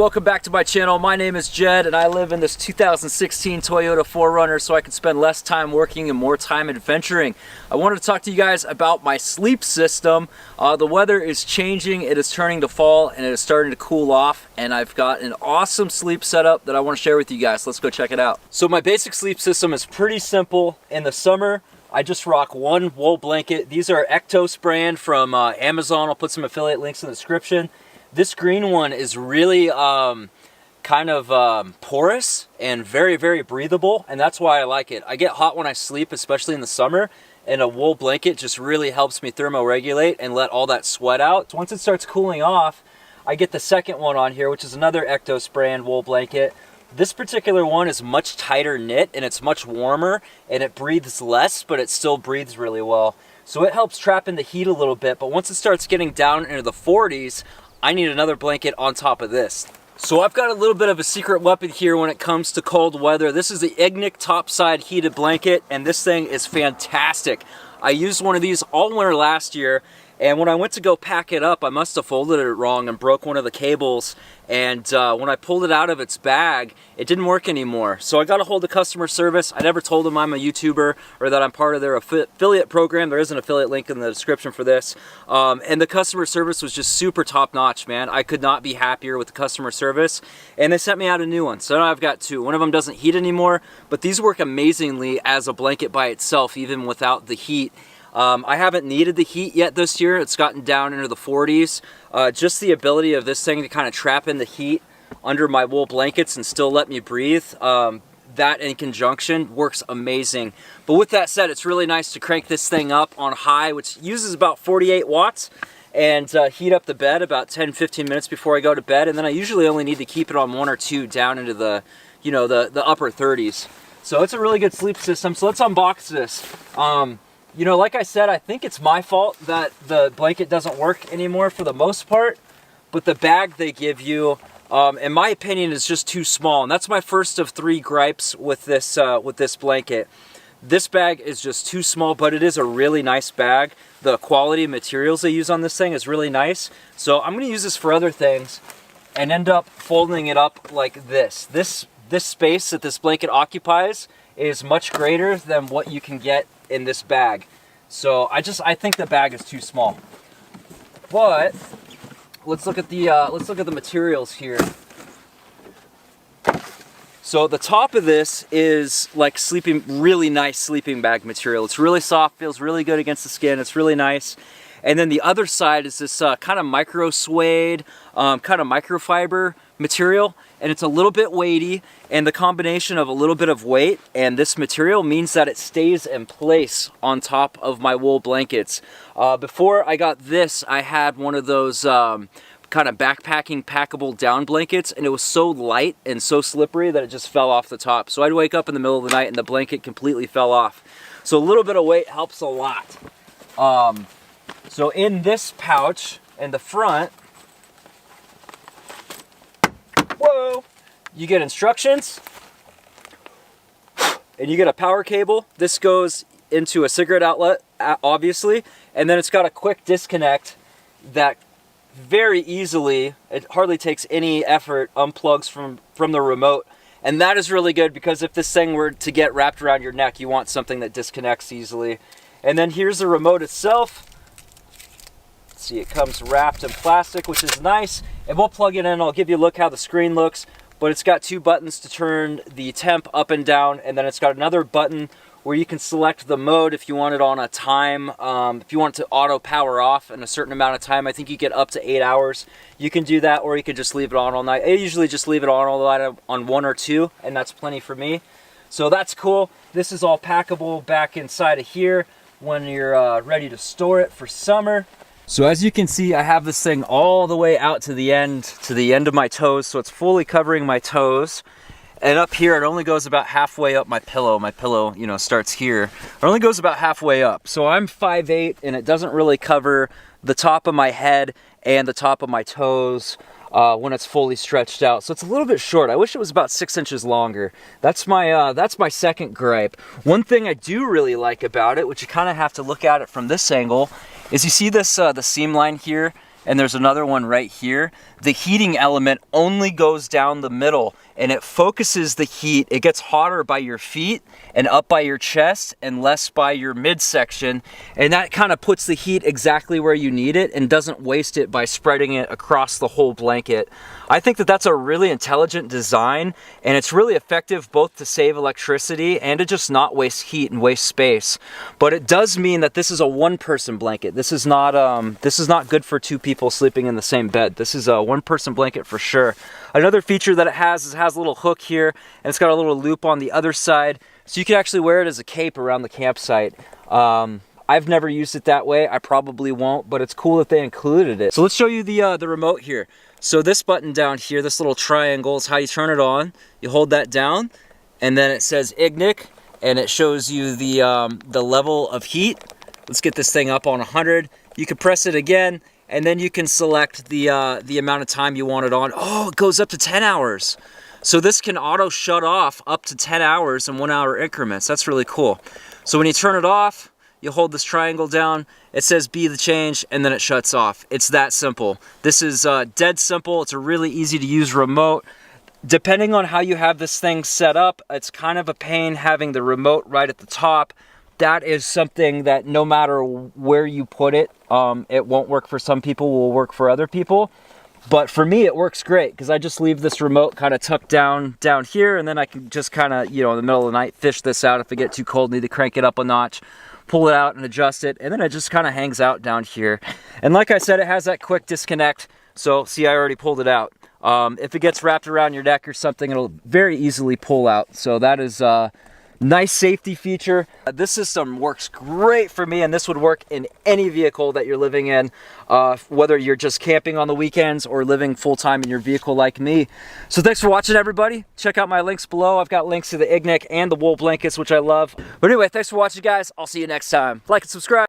Welcome back to my channel. My name is Jed and I live in this 2016 Toyota 4Runner so I can spend less time working and more time adventuring. I wanted to talk to you guys about my sleep system. The weather is changing, it is turning to fall and it is starting to cool off, and I've got an awesome sleep setup that I want to share with you guys. Let's go check it out. So my basic sleep system is pretty simple. In the summer, I just rock one wool blanket. These are Ektos brand from Amazon. I'll put some affiliate links in the description. This green one is really kind of porous and very, very breathable, and that's why I like it. I get hot when I sleep, especially in the summer, and a wool blanket just really helps me thermoregulate and let all that sweat out. So once it starts cooling off, I get the second one on here, which is another Ektos brand wool blanket. This particular one is much tighter knit and it's much warmer and it breathes less, but it still breathes really well. So it helps trap in the heat a little bit, but once it starts getting down into the 40s, I need another blanket on top of this. So I've got a little bit of a secret weapon here when it comes to cold weather. This is the Ignik Topside heated blanket, and this thing is fantastic. I used one of these all winter last year, and when I went to go pack it up, I must have folded it wrong and broke one of the cables, and when I pulled it out of its bag, it didn't work anymore. So I got a hold of customer service. I never told them I'm a YouTuber or that I'm part of their affiliate program. There is an affiliate link in the description for this. And the customer service was just super top-notch, man. I could not be happier with the customer service, and they sent me out a new one. So now I've got two. One of them doesn't heat anymore, but these work amazingly as a blanket by itself, even without the heat. I haven't needed the heat yet this year. It's gotten down into the 40s. Just the ability of this thing to kind of trap in the heat under my wool blankets and still let me breathe, that in conjunction works amazing. But with that said, it's really nice to crank this thing up on high, which uses about 48 watts, and heat up the bed about 10-15 minutes before I go to bed. And then I usually only need to keep it on 1 or 2 down into the, you know, the upper 30s. So it's a really good sleep system. So let's unbox this. You know, like I said, I think it's my fault that the blanket doesn't work anymore for the most part, but the bag they give you, in my opinion, is just too small, and that's my first of 3 gripes with this blanket. This bag is just too small, but it is a really nice bag. The quality of materials they use on this thing is really nice, so I'm going to use this for other things and end up folding it up like this. This space that this blanket occupies is much greater than what you can get in this bag. So I think the bag is too small. But let's look at the materials here. So the top of this is like really nice sleeping bag material. It's really soft, feels really good against the skin. It's really nice. And then the other side is this kind of micro suede, kind of microfiber material, and it's a little bit weighty, and the combination of a little bit of weight and this material means that it stays in place on top of my wool blankets. Before I got this, I had one of those kind of backpacking packable down blankets, and it was so light and so slippery that it just fell off the top. So I'd wake up in the middle of the night and the blanket completely fell off. So a little bit of weight helps a lot. So in this pouch in the front, whoa, you get instructions and you get a power cable. This goes into a cigarette outlet, obviously, and then it's got a quick disconnect that very easily, it hardly takes any effort, unplugs from the remote. And that is really good because if this thing were to get wrapped around your neck, you want something that disconnects easily. And then here's the remote itself. See, it comes wrapped in plastic, which is nice, and we'll plug it in. I'll give you a look how the screen looks, but it's got 2 buttons to turn the temp up and down, and then it's got another button where you can select the mode if you want it on a time. If you want it to auto power off in a certain amount of time, I think you get up to 8 hours. You can do that, or you can just leave it on all night. I usually just leave it on all night on 1 or 2, and that's plenty for me. So that's cool. This is all packable back inside of here when you're ready to store it for summer. So as you can see, I have this thing all the way out to the end of my toes, so it's fully covering my toes. And up here, it only goes about halfway up my pillow. My pillow, you know, starts here. It only goes about halfway up. So I'm 5'8", and it doesn't really cover the top of my head and the top of my toes when it's fully stretched out. So it's a little bit short. I wish it was about 6 inches longer. That's my second gripe. One thing I do really like about it, which you kind of have to look at it from this angle, is you see this the seam line here and there's another one right here, the heating element only goes down the middle and it focuses the heat. It gets hotter by your feet and up by your chest and less by your midsection. And that kind of puts the heat exactly where you need it and doesn't waste it by spreading it across the whole blanket. I think that that's a really intelligent design, and it's really effective both to save electricity and to just not waste heat and waste space. But it does mean that this is a one-person blanket. This is not good for two people sleeping in the same bed. This is a one-person blanket for sure. Another feature that it has a little hook here, and it's got a little loop on the other side, so you can actually wear it as a cape around the campsite. I've never used it that way. I probably won't, but it's cool that they included it. So let's show you the remote here. So this button down here, this little triangle, is how you turn it on. You hold that down, and then it says Ignik, and it shows you the level of heat. Let's get this thing up on 100. You can press it again, and then you can select the amount of time you want it on. Oh, it goes up to 10 hours. So this can auto shut off up to 10 hours in 1 hour increments. That's really cool. So when you turn it off, you hold this triangle down, it says be the change, and then it shuts off. It's that simple. This is dead simple. It's a really easy to use remote. Depending on how you have this thing set up, it's kind of a pain having the remote right at the top. That is something that no matter where you put it, it won't work for some people, will work for other people. But for me, it works great because I just leave this remote kind of tucked down here, and then I can just kind of, you know, in the middle of the night, fish this out. If I get too cold, need to crank it up a notch, pull it out and adjust it, and then it just kind of hangs out down here. And like I said, it has that quick disconnect. So see, I already pulled it out. If it gets wrapped around your neck or something, it'll very easily pull out. So that is nice safety feature. This system works great for me, and this would work in any vehicle that you're living in, whether you're just camping on the weekends or living full-time in your vehicle like me. So thanks for watching, everybody. Check out my links below. I've got links to the Ignik and the wool blankets, which I love. But anyway, thanks for watching, guys. I'll see you next time. Like and subscribe.